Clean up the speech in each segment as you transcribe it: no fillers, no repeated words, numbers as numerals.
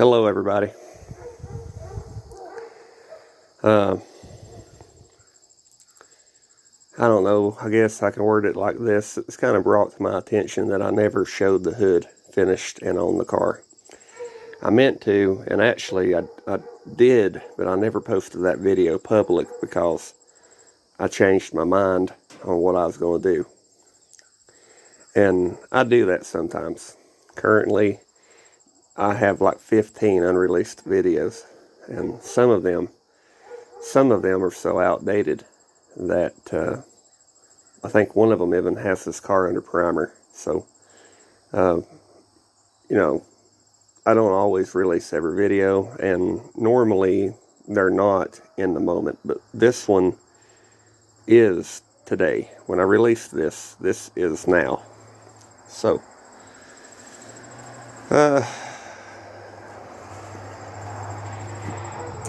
Hello, everybody. I don't know, I guess I can word it like this. It's kind of brought to my attention that I never showed the hood finished and on the car. I meant to, and actually I did, but I never posted that video public because I changed my mind on what I was going to do. And I do that sometimes. Currently, I have like 15 unreleased videos, and some of them are so outdated that I think one of them even has this car under primer. So, I don't always release every video, and normally they're not in the moment, but this one is today. When I release this is now. So,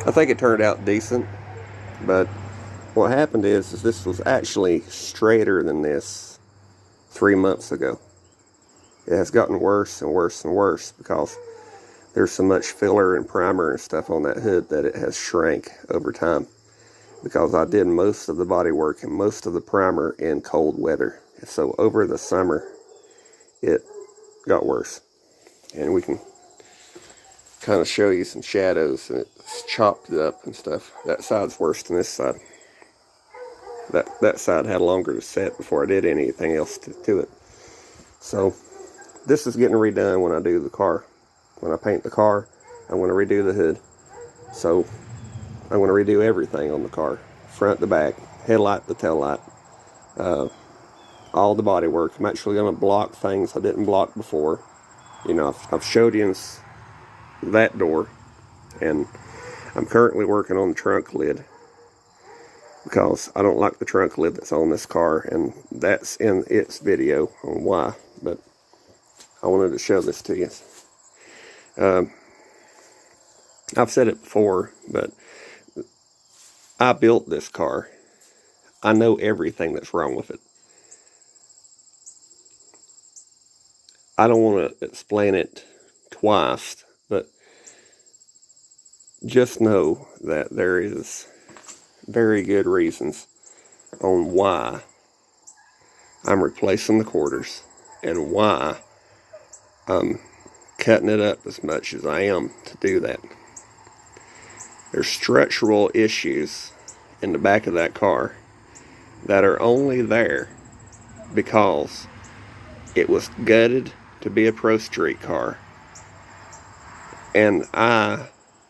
I think it turned out decent, but what happened is this was actually straighter than this 3 months ago. It has gotten worse and worse and worse because there's so much filler and primer and stuff on that hood that it has shrank over time, because I did most of the body work and most of the primer in cold weather. So over the summer, it got worse. And we can kind of show you some shadows, and it's chopped up and stuff. That side's worse than this side. That side had longer to set before I did anything else to it. So this is getting redone when I do the car. When I paint the car, I'm going to redo the hood. So I'm going to redo everything on the car. Front to back, headlight to tail light, all the body work. I'm actually going to block things I didn't block before. I've showed you that door, and I'm currently working on the trunk lid because I don't like the trunk lid that's on this car, and that's in its video on why, but I wanted to show this to you. I've said it before, but I built this car. I know everything that's wrong with it. I don't want to explain it twice, but just know that there is very good reasons on why I'm replacing the quarters and why I'm cutting it up as much as I am to do that. There's structural issues in the back of that car that are only there because it was gutted to be a Pro Street car, and I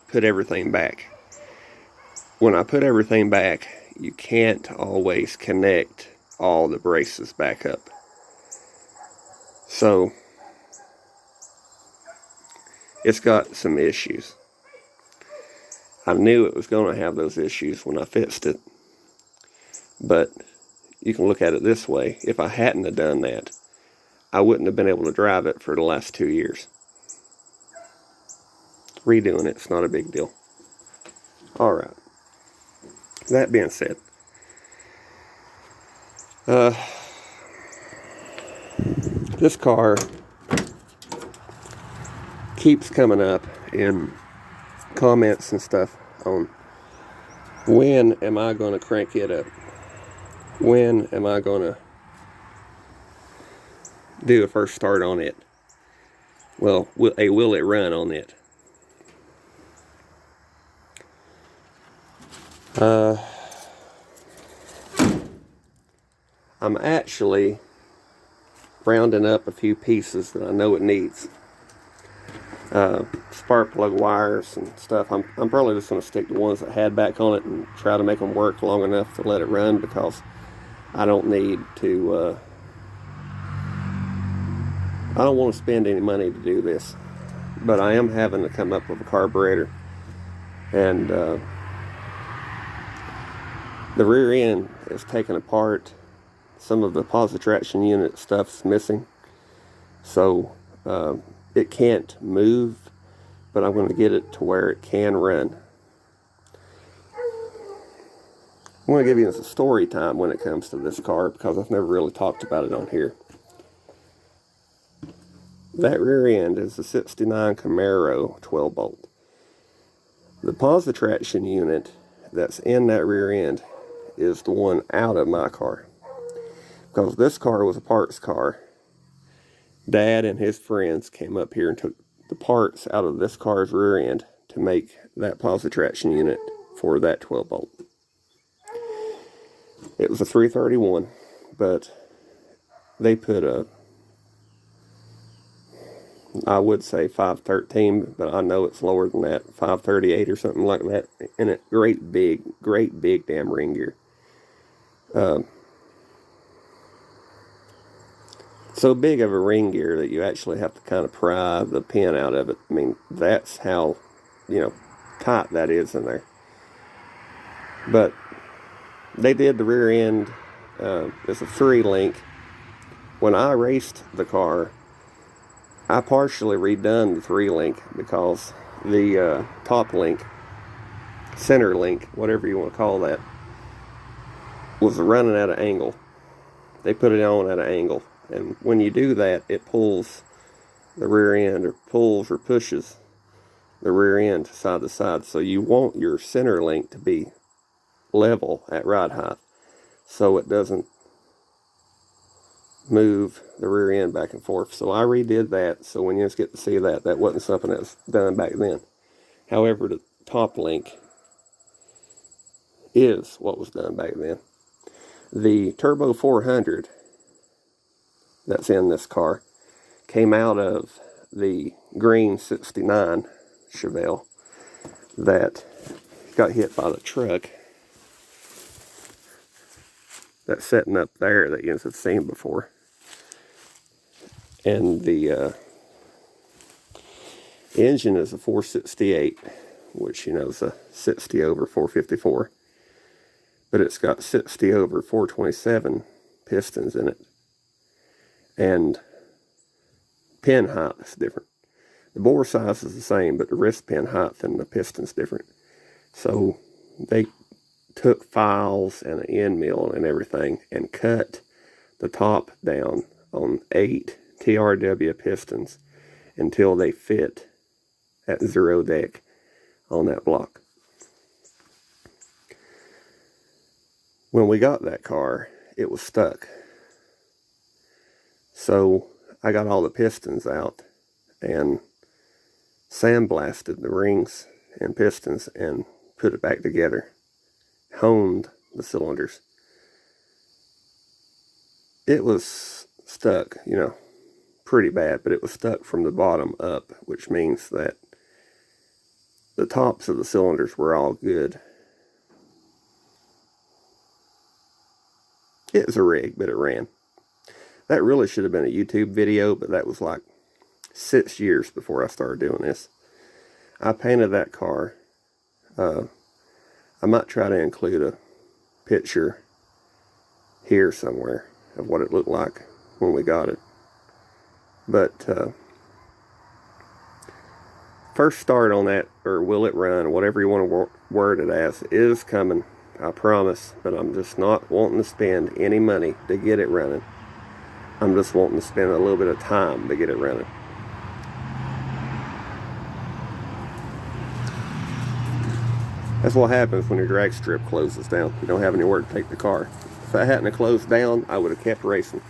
put everything back. When I put everything back, you can't always connect all the braces back up. So it's got some issues. I knew it was going to have those issues when I fixed it, but you can look at it this way. If I hadn't have done that, I wouldn't have been able to drive it for the last 2 years. Redoing it's not a big deal. All right. That being said, this car keeps coming up in comments and stuff on when am I going to crank it up? When am I going to do a first start on it? Well, will it run on it? I'm actually rounding up a few pieces that I know it needs. Spark plug wires and stuff. I'm probably just going to stick to ones that had back on it and try to make them work long enough to let it run, because I don't need to, I don't want to spend any money to do this, but I am having to come up with a carburetor, and the rear end is taken apart. Some of the positive traction unit stuff's missing, so it can't move, but I'm going to get it to where it can run. I'm going to give you a story time when it comes to this car, because I've never really talked about it on here. That rear end is a 69 Camaro 12 bolt. The Positraction unit that's in that rear end is the one out of my car. Because this car was a parts car. Dad and his friends came up here and took the parts out of this car's rear end to make that Positraction unit for that 12 bolt. It was a 331, but they put a, I would say 513, but I know it's lower than that, 538 or something like that, and a great big damn ring gear. So big of a ring gear that you actually have to kind of pry the pin out of it. I mean, that's how, tight that is in there. But they did the rear end. It's a 3-link. When I raced the car, I partially redone the 3-link because the top link, center link, whatever you want to call that, was running at an angle. They put it on at an angle. And when you do that, it pulls the rear end, or pulls or pushes the rear end side to side. So you want your center link to be level at ride height, so it doesn't move the rear end back and forth. So I redid that, so when you just get to see that, that wasn't something that was done back then. However, the top link is what was done back then. The Turbo 400 that's in this car came out of the green 69 Chevelle that got hit by the truck that's sitting up there that you have seen before. And the engine is a 468, which is a 60 over 454, but it's got 60 over 427 pistons in it, and pin height is different. The bore size is the same, but the wrist pin height and the piston's different. So they took files and an end mill and everything and cut the top down on 8 TRW pistons until they fit at 0 deck on that block. When we got that car, it was stuck. So I got all the pistons out and sandblasted the rings and pistons and put it back together. Honed the cylinders. It was stuck, pretty bad, but it was stuck from the bottom up, which means that the tops of the cylinders were all good. It was a rig, but it ran. That really should have been a YouTube video, but that was like 6 years before I started doing this. I painted that car. I might try to include a picture here somewhere of what it looked like when we got it. But first start on that, or will it run, whatever you want to word it as, is coming. I promise, but I'm just not wanting to spend any money to get it running. I'm just wanting to spend a little bit of time to get it running. That's what happens when your drag strip closes down. You don't have anywhere to take the car. If I hadn't closed down, I would have kept racing.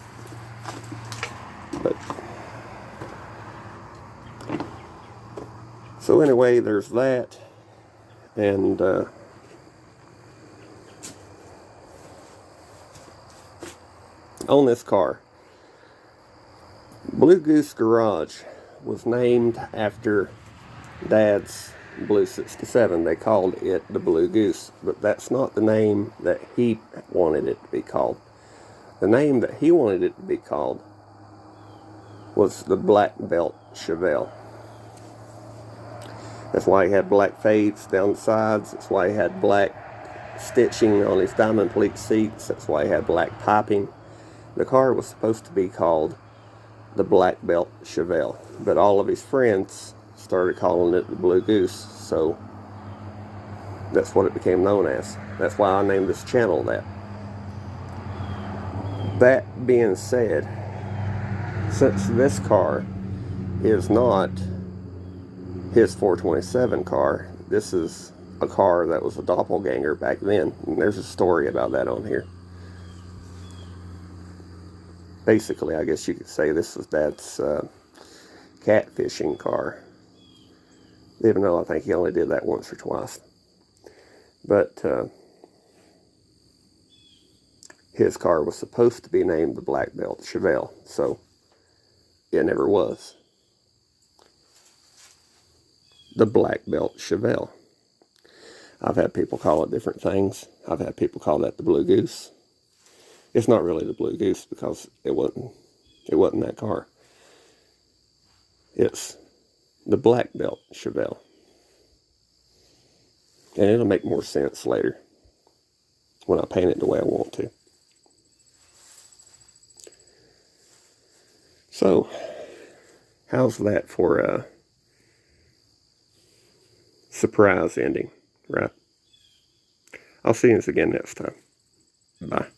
But so anyway, there's that. And on this car, Blue Goose Garage was named after Dad's Blue 67. They called it the Blue Goose, but that's not the name that he wanted it to be called. The name that he wanted it to be called was the Black Belt Chevelle. That's why he had black fades down the sides. That's why he had black stitching on his diamond pleat seats. That's why he had black piping. The car was supposed to be called the Black Belt Chevelle, but all of his friends started calling it the Blue Goose, so that's what it became known as. That's why I named this channel that. That being said, since this car is not his 427 car. This is a car that was a doppelganger back then. And there's a story about that on here. Basically, I guess you could say this was Dad's catfishing car. Even though I think he only did that once or twice. But his car was supposed to be named the Black Belt Chevelle, so it never was. The Black Belt Chevelle. I've had people call it different things. I've had people call that the Blue Goose. It's not really the Blue Goose because it wasn't that car. It's the Black Belt Chevelle. And it'll make more sense later when I paint it the way I want to. So, how's that for a surprise ending, right? I'll see you again next time. Bye.